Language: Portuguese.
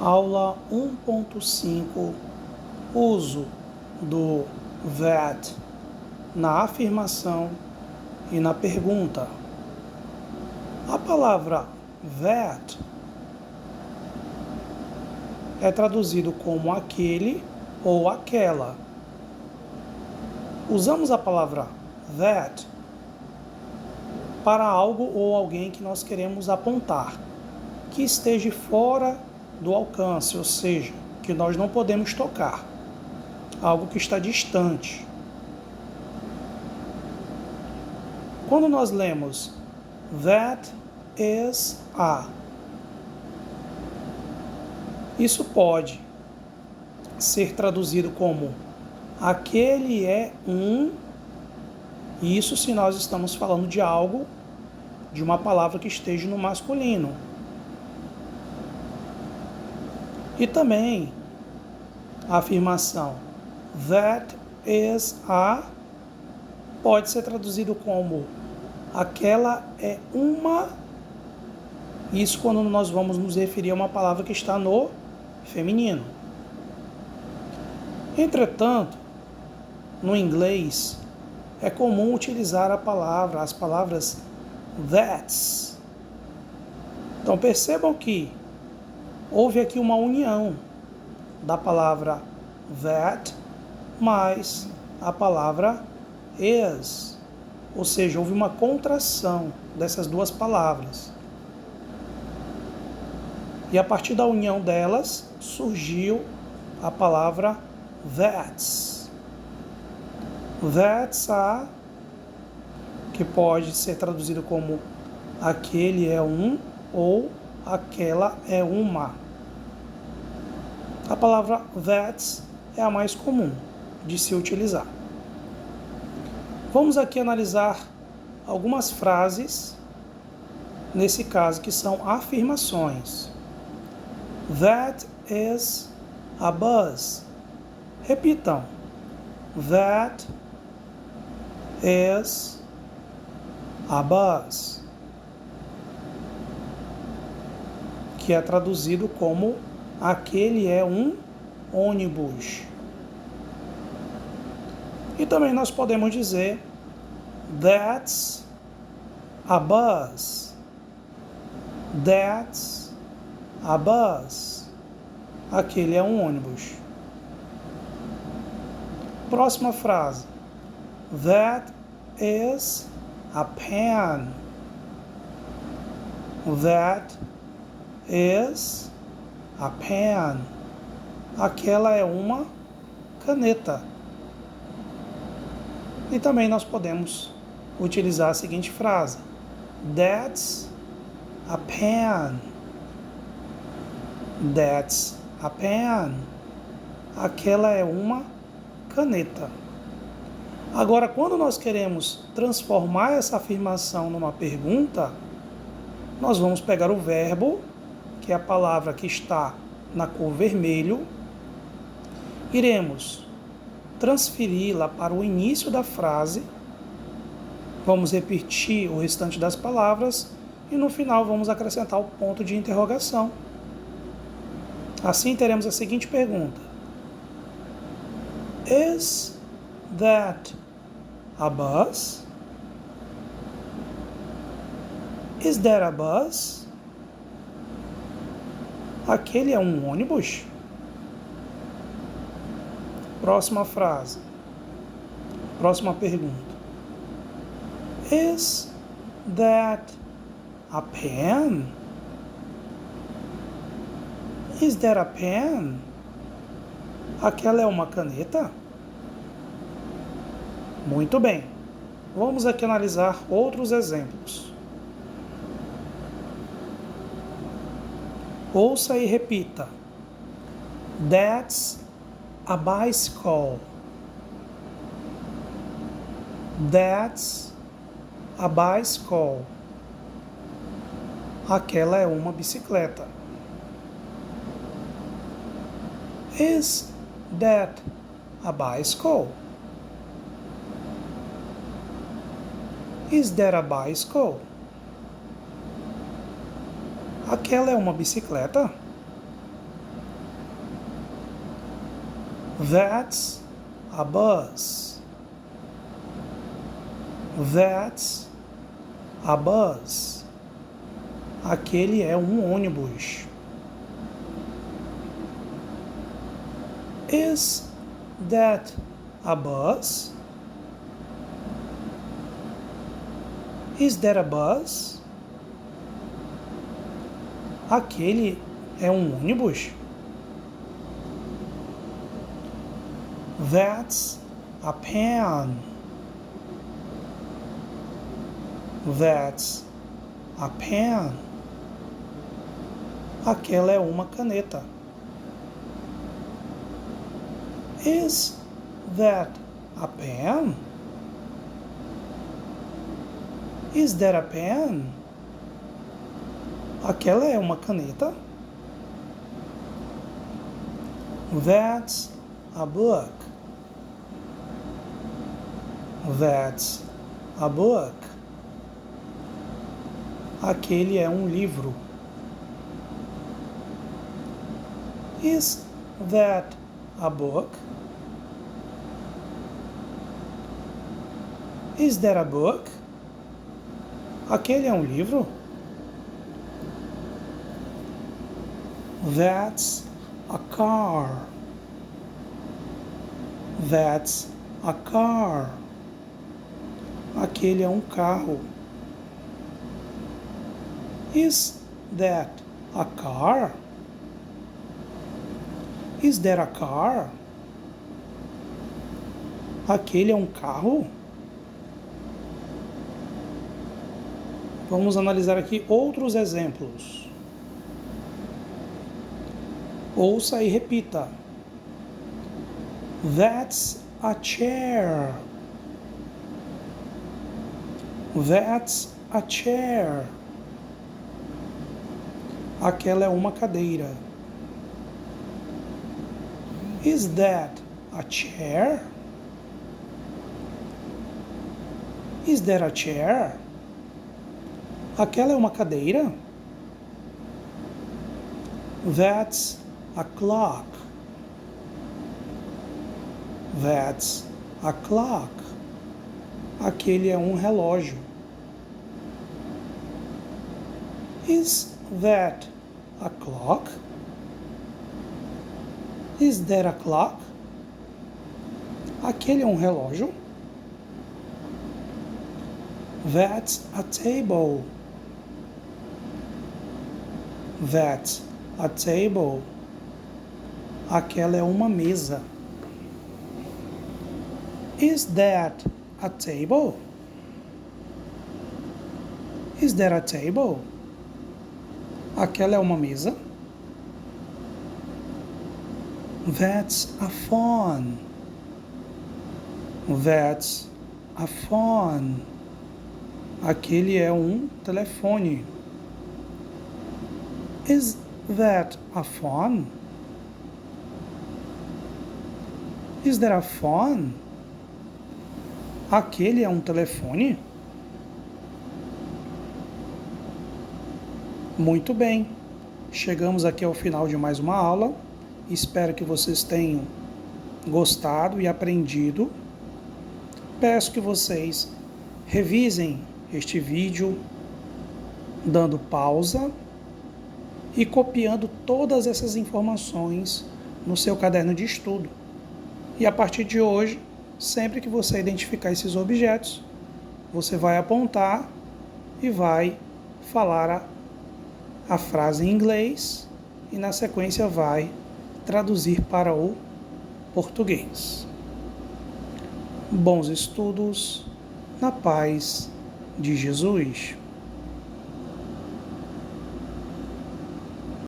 Aula 1.5 Uso do that na afirmação e na pergunta. A palavra that é traduzido como aquele ou aquela. Usamos a palavra that para algo ou alguém que nós queremos apontar, que esteja fora do alcance, ou seja, que nós não podemos tocar, algo que está distante. Quando nós lemos that is a, isso pode ser traduzido como aquele é um, isso se nós estamos falando de algo, de uma palavra que esteja no masculino. E também a afirmação that is a pode ser traduzido como aquela é uma, isso quando nós vamos nos referir a uma palavra que está no feminino. Entretanto, no inglês é comum utilizar as palavras that's. Então percebam que houve aqui uma união da palavra that mais a palavra is. Ou seja, houve uma contração dessas duas palavras. E a partir da união delas surgiu a palavra that's. That's a, que pode ser traduzido como aquele é um ou aquela é uma. A palavra that's é a mais comum de se utilizar. Vamos aqui analisar algumas frases, nesse caso, que são afirmações. That is a bus. Repitam. That is a bus. Que é traduzido como aquele é um ônibus. E também nós podemos dizer that's a bus. That's a bus. Aquele é um ônibus. Próxima frase. That is a pen. That is a pen. Aquela é uma caneta. E também nós podemos utilizar a seguinte frase. That's a pen. That's a pen. Aquela é uma caneta. Agora, quando nós queremos transformar essa afirmação numa pergunta, nós vamos pegar o verbo, que é a palavra que está na cor vermelho, iremos transferi-la para o início da frase, vamos repetir o restante das palavras e no final vamos acrescentar o ponto de interrogação. Assim teremos a seguinte pergunta: Is that a bus? Is that a bus? Aquele é um ônibus? Próxima frase. Próxima pergunta. Is that a pen? Is that a pen? Aquela é uma caneta? Muito bem. Vamos aqui analisar outros exemplos. Ouça e repita. That's a bicycle. That's a bicycle. Aquela é uma bicicleta. Is that a bicycle? Is that a bicycle? Aquela é uma bicicleta? That's a bus. That's a bus. Aquele é um ônibus. Is that a bus? Is that a bus? Aquele é um ônibus? That's a pen. That's a pen. Aquela é uma caneta. Is that a pen? Is that a pen? Aquela é uma caneta. That's a book. That's a book. Aquele é um livro. Is that a book? Is that a book? Aquele é um livro? That's a car. That's a car. Aquele é um carro. Is that a car? Is that a car? Aquele é um carro? Vamos analisar aqui outros exemplos. Ouça e repita. That's a chair. That's a chair. Aquela é uma cadeira. Is that a chair? Is that a chair? Aquela é uma cadeira? That's a clock. That's a clock. Aquele é um relógio. Is that a clock? Is that a clock? Aquele é um relógio? That's a table. That's a table. Aquela é uma mesa. Is that a table? Is that a table? Aquela é uma mesa. That's a phone. That's a phone. Aquele é um telefone. Is that a phone? Is that a phone? Aquele é um telefone? Muito bem. Chegamos aqui ao final de mais uma aula. Espero que vocês tenham gostado e aprendido. Peço que vocês revisem este vídeo, dando pausa e copiando todas essas informações no seu caderno de estudo. E a partir de hoje, sempre que você identificar esses objetos, você vai apontar e vai falar a frase em inglês e na sequência vai traduzir para o português. Bons estudos, na paz de Jesus.